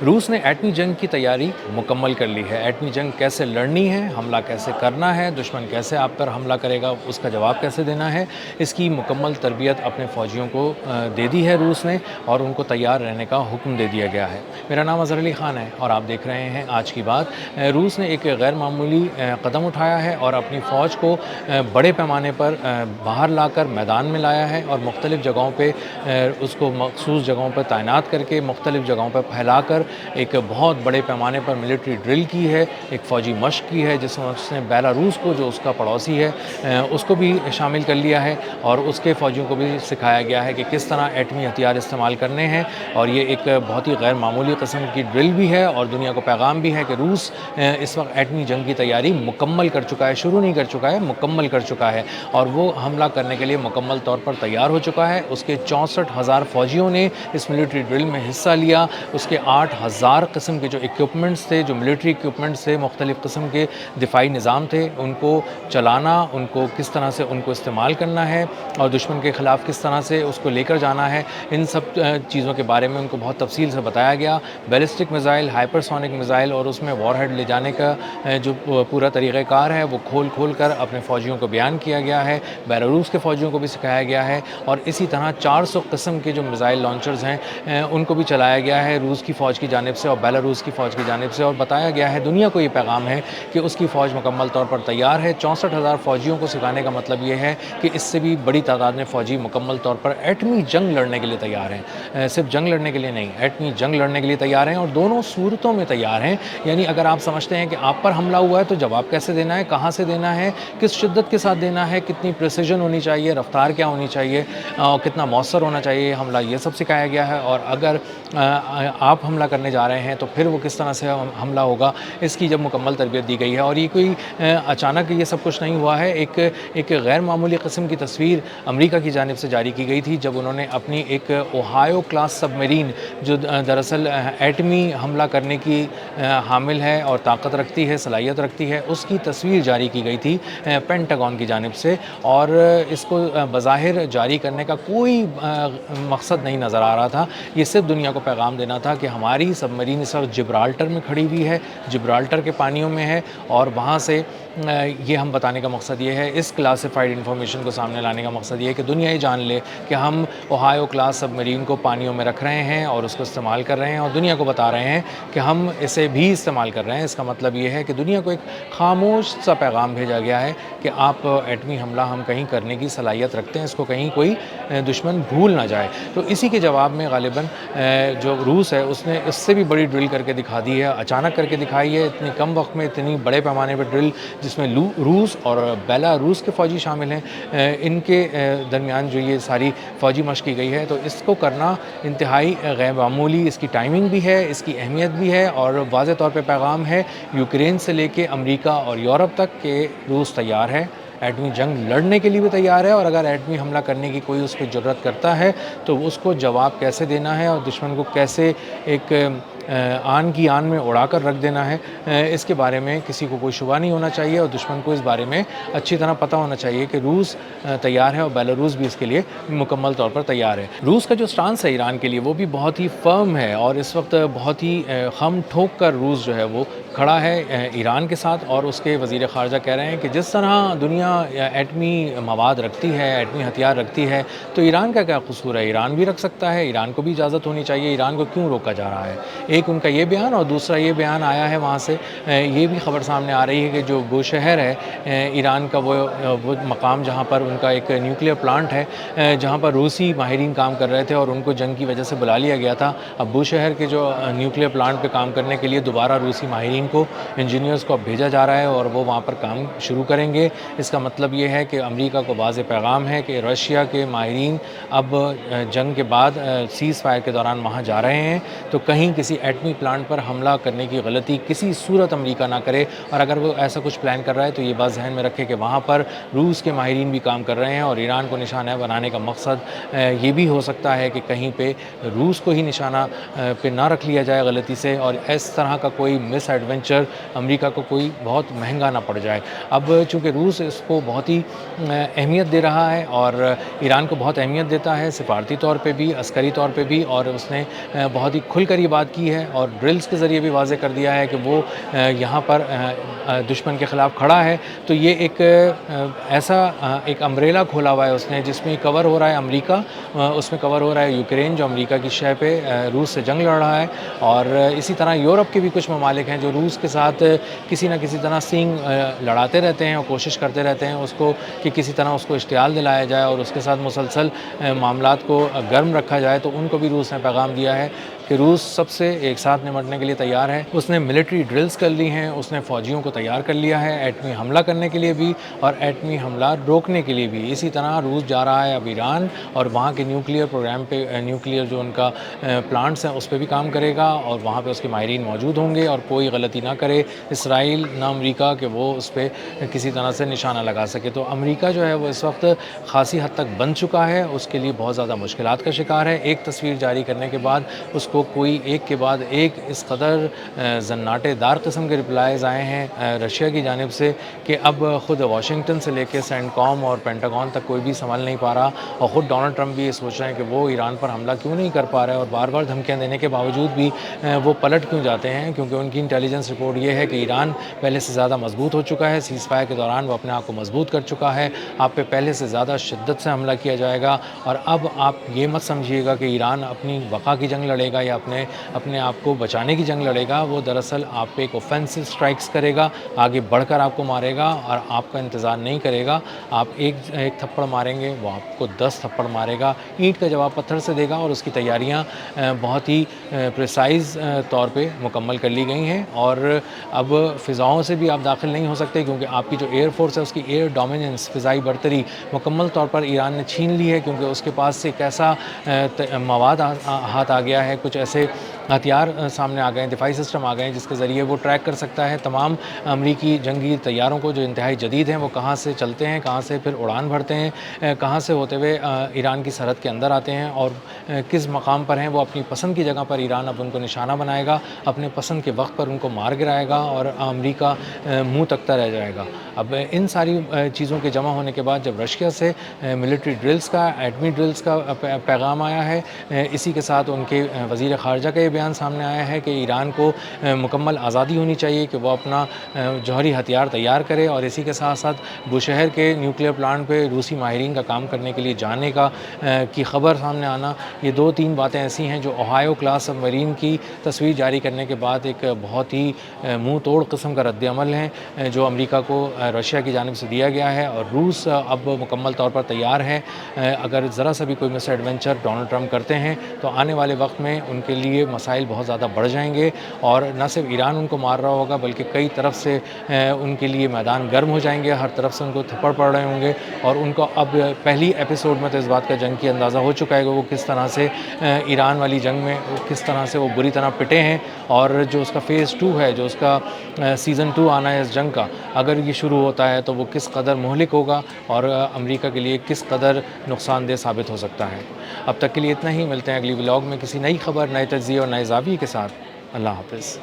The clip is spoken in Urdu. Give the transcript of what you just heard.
روس نے ایٹمی جنگ کی تیاری مکمل کر لی ہے۔ ایٹمی جنگ کیسے لڑنی ہے، حملہ کیسے کرنا ہے، دشمن کیسے آپ پر حملہ کرے گا، اس کا جواب کیسے دینا ہے، اس کی مکمل تربیت اپنے فوجیوں کو دے دی ہے روس نے، اور ان کو تیار رہنے کا حکم دے دیا گیا ہے۔ میرا نام اظہر علی خان ہے اور آپ دیکھ رہے ہیں آج کی بات۔ روس نے ایک غیر معمولی قدم اٹھایا ہے اور اپنی فوج کو بڑے پیمانے پر باہر لا کر میدان میں لایا ہے، اور مختلف جگہوں پہ اس کو مخصوص جگہوں پر تعینات کر کے مختلف جگہوں پر پھیلا کر ایک بہت بڑے پیمانے پر ملٹری ڈرل کی ہے، ایک فوجی مشق کی ہے، جس میں اس نے بیلاروس کو، جو اس کا پڑوسی ہے، اس کو بھی شامل کر لیا ہے، اور اس کے فوجیوں کو بھی سکھایا گیا ہے کہ کس طرح ایٹمی ہتھیار استعمال کرنے ہیں۔ اور یہ ایک بہت ہی غیر معمولی قسم کی ڈرل بھی ہے، اور دنیا کو پیغام بھی ہے کہ روس اس وقت ایٹمی جنگ کی تیاری مکمل کر چکا ہے، شروع نہیں کر چکا ہے، مکمل کر چکا ہے، اور وہ حملہ کرنے کے لیے مکمل طور پر تیار ہو چکا ہے۔ اس کے 64,000 فوجیوں نے اس ملٹری ڈرل میں حصہ لیا۔ اس کے 8,000 قسم کے جو اکوپمنٹس تھے، جو ملٹری اکوپمنٹس تھے، مختلف قسم کے دفاعی نظام تھے، ان کو چلانا، ان کو کس طرح سے ان کو استعمال کرنا ہے، اور دشمن کے خلاف کس طرح سے اس کو لے کر جانا ہے، ان سب چیزوں کے بارے میں ان کو بہت تفصیل سے بتایا گیا۔ Ballistic missile, hyper sonic missile, اور اس میں وار ہیڈ لے جانے کا جو پورا طریقہ کار ہے وہ کھول کر اپنے فوجیوں کو بیان کیا گیا ہے۔ بیلاروس کے فوجیوں کو بھی سکھایا گیا ہے، اور اسی طرح 400 قسم کے جو میزائل لانچرز ہیں ان کو بھی چلایا گیا ہے روس کی فوج کی جانب سے اور بیلاروس کی فوج کی جانب سے، اور بتایا گیا ہے، دنیا کو یہ پیغام ہے کہ اس کی فوج مکمل طور پر تیار ہے۔ 64,000 فوجیوں کو سکھانے کا مطلب یہ ہے کہ اس سے بھی بڑی تعداد میں فوجی مکمل طور پر ایٹمی جنگ لڑنے کے لیے تیار ہیں، صرف جنگ لڑنے کے لیے نہیں، ایٹمی جنگ لڑنے کے لیے تیار ہیں، اور دونوں صورتوں میں تیار ہیں۔ یعنی اگر آپ سمجھتے ہیں کہ آپ پر حملہ ہوا ہے تو جواب کیسے دینا ہے، کہاں سے دینا ہے، کس شدت کے ساتھ دینا ہے، کتنی پریسیجن ہونی چاہیے، رفتار کیا ہونی چاہیے، اور کتنا مؤثر ہونا چاہیے حملہ، یہ سب سکھایا گیا ہے۔ اور اگر آپ حملہ کرنے جا رہے ہیں تو پھر وہ کس طرح سے حملہ ہوگا، اس کی جب مکمل تربیت دی گئی ہے۔ اور یہ کوئی اچانک یہ سب کچھ نہیں ہوا ہے، ایک غیر معمولی قسم کی تصویر امریکہ کی جانب سے جاری کی گئی تھی، جب انہوں نے اپنی ایک اوہایو کلاس سب میرین، جو دراصل ایٹمی حملہ کرنے کی حامل ہے اور طاقت رکھتی ہے، صلاحیت رکھتی ہے، اس کی تصویر جاری کی گئی تھی پینٹاگون کی جانب سے، اور اس کو بظاہر جاری کرنے کا کوئی مقصد نہیں نظر آ رہا تھا۔ یہ صرف دنیا کو پیغام دینا تھا کہ ہماری سب مرین اس وقت جبرالٹر میں کھڑی ہوئی ہے، جبرالٹر کے پانیوں میں ہے، اور وہاں سے یہ ہم بتانے کا مقصد یہ ہے، اس کلاسیفائڈ انفارمیشن کو سامنے لانے کا مقصد یہ ہے کہ دنیا یہ جان لے کہ ہم اوہایو کلاس سب مرین کو پانیوں میں رکھ رہے ہیں اور اس کو استعمال کر رہے ہیں، اور دنیا کو بتا رہے ہیں کہ ہم اسے بھی استعمال کر رہے ہیں۔ اس کا مطلب یہ ہے کہ دنیا کو ایک خاموش سا پیغام بھیجا گیا ہے کہ آپ ایٹمی حملہ ہم کہیں کرنے کی صلاحیت رکھتے ہیں، اس کو کہیں کوئی دشمن بھول نہ جائے۔ تو اسی کے جواب میں غالباً جو روس ہے اس نے اس سے بھی بڑی ڈرل کر کے دکھا دی ہے، اچانک کر کے دکھائی ہے، اتنی کم وقت میں اتنی بڑے پیمانے پر ڈرل، جس میں روس اور بیلاروس کے فوجی شامل ہیں، ان کے درمیان جو یہ ساری فوجی مشق کی گئی ہے، تو اس کو کرنا انتہائی غیر معمولی، اس کی ٹائمنگ بھی ہے، اس کی اہمیت بھی ہے، اور واضح طور پہ پیغام ہے یوکرین سے لے کے امریکہ اور یورپ تک کہ روس تیار ہے، ایٹمی جنگ لڑنے کے لیے بھی تیار ہے، اور اگر ایٹمی حملہ کرنے کی کوئی اس پہ جرات کرتا ہے تو اس کو جواب کیسے دینا ہے اور دشمن کو کیسے ایک آن کی آن میں اڑا کر رکھ دینا ہے، اس کے بارے میں کسی کو کوئی شبہ نہیں ہونا چاہیے، اور دشمن کو اس بارے میں اچھی طرح پتہ ہونا چاہیے کہ روس تیار ہے، اور بیلاروس بھی اس کے لیے مکمل طور پر تیار ہے۔ روس کا جو سٹانس ہے ایران کے لیے وہ بھی بہت ہی فرم ہے، اور اس وقت بہت ہی خم ٹھوک کر روس جو ہے وہ کھڑا ہے ایران کے ساتھ، اور اس کے وزیر خارجہ کہہ رہے ہیں کہ جس طرح دنیا ایٹمی مواد رکھتی ہے، ایٹمی ہتھیار رکھتی ہے، تو ایران کا کیا قصور ہے، ایران بھی رکھ سکتا ہے، ایران کو بھی اجازت ہونی چاہیے، ایران کو کیوں روکا جا رہا ہے۔ ایک ان کا یہ بیان، اور دوسرا یہ بیان آیا ہے وہاں سے یہ بھی خبر سامنے آ رہی ہے کہ جو بوشہر ہے ایران کا، وہ مقام جہاں پر ان کا ایک نیوکلیر پلانٹ ہے، جہاں پر روسی ماہرین کام کر رہے تھے اور ان کو جنگ کی وجہ سے بلا لیا گیا تھا، اب بوشہر کے جو نیوکلیر پلانٹ پہ کام کرنے کے لیے دوبارہ روسی ماہرین کو، انجینئرز کو اب بھیجا جا رہا ہے، اور وہ وہاں پر کام شروع کریں گے۔ اس کا مطلب یہ ہے کہ امریکہ کو واضح پیغام ہے کہ رشیا کے ماہرین اب جنگ کے بعد سیز فائر کے دوران وہاں جا رہے ہیں، تو کہیں کسی ایٹمی پلانٹ پر حملہ کرنے کی غلطی کسی صورت امریکہ نہ کرے، اور اگر وہ ایسا کچھ پلان کر رہا ہے تو یہ بات ذہن میں رکھے کہ وہاں پر روس کے ماہرین بھی کام کر رہے ہیں، اور ایران کو نشانہ بنانے کا مقصد یہ بھی ہو سکتا ہے کہ کہیں پہ روس کو ہی نشانہ پہ نہ رکھ لیا جائے غلطی سے، اور اس طرح کا کوئی مس ایڈونچر امریکہ کو کوئی بہت مہنگا نہ پڑ جائے۔ اب چونکہ روس اس کو بہت ہی اہمیت دے رہا ہے، اور ایران کو بہت اہمیت دیتا ہے، سفارتی طور پہ بھی، عسکری طور پہ بھی، اور اس نے بہت ہی کھل کر یہ بات کی ہے اور ڈرلز کے ذریعے بھی واضح کر دیا ہے کہ وہ یہاں پر دشمن کے خلاف کھڑا ہے. تو یہ ایک ایسا ایک امبریلا کھولا ہوا ہے اس نے جس میں کور ہو رہا ہے امریکہ، اس میں کور ہو رہا ہے یوکرین جو امریکہ کی شہ پہ روس سے جنگ لڑ رہا ہے، اور اسی طرح یورپ کے بھی کچھ ممالک ہیں جو روس کے ساتھ کسی نہ کسی طرح سینگ لڑاتے رہتے ہیں اور کوشش کرتے رہتے ہیں اس کو کہ کسی طرح اس کو اشتعال دلایا جائے اور اس کے ساتھ مسلسل معاملات کو گرم رکھا جائے. تو ان کو بھی روس نے پیغام دیا ہے کہ روس سب سے ایک ساتھ نمٹنے کے لیے تیار ہے. اس نے ملٹری ڈرلز کر لی ہیں، اس نے فوجیوں کو تیار کر لیا ہے ایٹمی حملہ کرنے کے لیے بھی اور ایٹمی حملہ روکنے کے لیے بھی. اسی طرح روس جا رہا ہے اب ایران اور وہاں کے نیوکلیئر پروگرام پہ، نیوکلیئر جو ان کا پلانٹس ہیں اس پہ بھی کام کرے گا اور وہاں پہ اس کے ماہرین موجود ہوں گے اور کوئی غلطی نہ کرے اسرائیل نہ امریکہ کہ وہ اس پہ کسی طرح سے نشانہ لگا سکے. تو امریکہ جو ہے وہ اس وقت خاصی حد تک بن چکا ہے، اس کے لیے بہت زیادہ مشکلات کا شکار ہے. ایک تصویر جاری کرنے کے بعد اس کو کوئی ایک کے بعد ایک اس قدر زناٹے دار قسم کے رپلائز آئے ہیں رشیا کی جانب سے کہ اب خود واشنگٹن سے لے کے سینٹ کام اور پینٹاگون تک کوئی بھی سنبھل نہیں پا رہا، اور خود ڈونلڈ ٹرمپ بھی یہ سوچ رہے ہیں کہ وہ ایران پر حملہ کیوں نہیں کر پا رہے اور بار بار دھمکیاں دینے کے باوجود بھی وہ پلٹ کیوں جاتے ہیں، کیونکہ ان کی انٹیلیجنس رپورٹ یہ ہے کہ ایران پہلے سے زیادہ مضبوط ہو چکا ہے. سیز فائر کے دوران وہ اپنے آپ کو مضبوط کر چکا ہے، آپ پہ پہلے سے زیادہ شدت سے حملہ کیا جائے گا. اور اب آپ یہ مت سمجھیے گا کہ ایران اپنی بقا کی جنگ لڑے گا یا اپنے آپ کو بچانے کی جنگ لڑے گا. وہ دراصل آپ پہ ایک اوفینسو سٹرائکس کرے گا، آگے بڑھ کر آپ کو مارے گا اور آپ کا انتظار نہیں کرے گا. آپ ایک تھپڑ ماریں گے وہ آپ کو 10 تھپڑ مارے گا. اینٹ کا جواب پتھر سے دے گا اور اس کی تیاریاں بہت ہی پریسائز طور پہ مکمل کر لی گئی ہیں. اور اب فضاؤں سے بھی آپ داخل نہیں ہو سکتے کیونکہ آپ کی جو ایئر فورس ہے اس کی ایئر ڈومیننس، فضائی برتری مکمل طور پر ایران نے چھین لی ہے، کیونکہ اس کے پاس سے ایک ایسا مواد ہاتھ آ گیا ہے، کچھ ایسے ہتھیار سامنے آ گئے ہیں، دفاعی سسٹم آ گئے ہیں جس کے ذریعے وہ ٹریک کر سکتا ہے تمام امریکی جنگی طیاروں کو جو انتہائی جدید ہیں، وہ کہاں سے چلتے ہیں، کہاں سے پھر اڑان بھرتے ہیں، کہاں سے ہوتے ہوئے ایران کی سرحد کے اندر آتے ہیں اور کس مقام پر ہیں. وہ اپنی پسند کی جگہ پر ایران اب ان کو نشانہ بنائے گا، اپنے پسند کے وقت پر ان کو مار گرائے گا اور امریکہ منہ تکتا رہ جائے گا. اب ان ساری چیزوں کے جمع ہونے کے بعد جب رشیا سے ملٹری ڈرلز کا، ایٹمی ڈرلز کا پیغام آیا ہے، اسی کے ساتھ ان کے وزیر خارجہ کا یہ بیان سامنے آیا ہے کہ ایران کو مکمل آزادی ہونی چاہیے کہ وہ اپنا جوہری ہتھیار تیار کرے، اور اسی کے ساتھ ساتھ بوشہر کے نیوکلیئر پلانٹ پہ روسی ماہرین کا کام کرنے کے لیے جانے کی خبر سامنے آنا، یہ 2-3 باتیں ایسی ہیں جو اوہایو کلاس سب مرین کی تصویر جاری کرنے کے بعد ایک بہت ہی منہ توڑ قسم کا رد عمل ہے جو امریکہ کو رشیا کی جانب سے دیا گیا ہے. اور روس اب مکمل طور پر تیار ہے. اگر ذرا سا بھی کوئی مس ایڈونچر ڈونلڈ ٹرمپ کرتے ہیں تو آنے والے وقت میں ان کے لیے مسائل بہت زیادہ بڑھ جائیں گے، اور نہ صرف ایران ان کو مار رہا ہوگا بلکہ کئی طرف سے ان کے لیے میدان گرم ہو جائیں گے، ہر طرف سے ان کو تھپڑ پڑ رہے ہوں گے. اور ان کو اب پہلی ایپیسوڈ میں تو اس بات کا جنگ کی اندازہ ہو چکا ہے کہ وہ کس طرح سے ایران والی جنگ میں کس طرح سے وہ بری طرح پٹے ہیں. اور جو اس کا فیز 2 ہے، جو اس کا سیزن 2 آنا ہے اس جنگ کا، اگر یہ شروع ہوتا ہے تو وہ کس قدر مہلک ہوگا اور امریکہ کے لیے کس قدر نقصان دہ ثابت ہو سکتا ہے. اب تک کے لیے اتنا ہی، ملتے ہیں اگلی ولاگ میں کسی نئی خبر، نئے تجزیے اور نئے زاویے کے ساتھ. اللہ حافظ.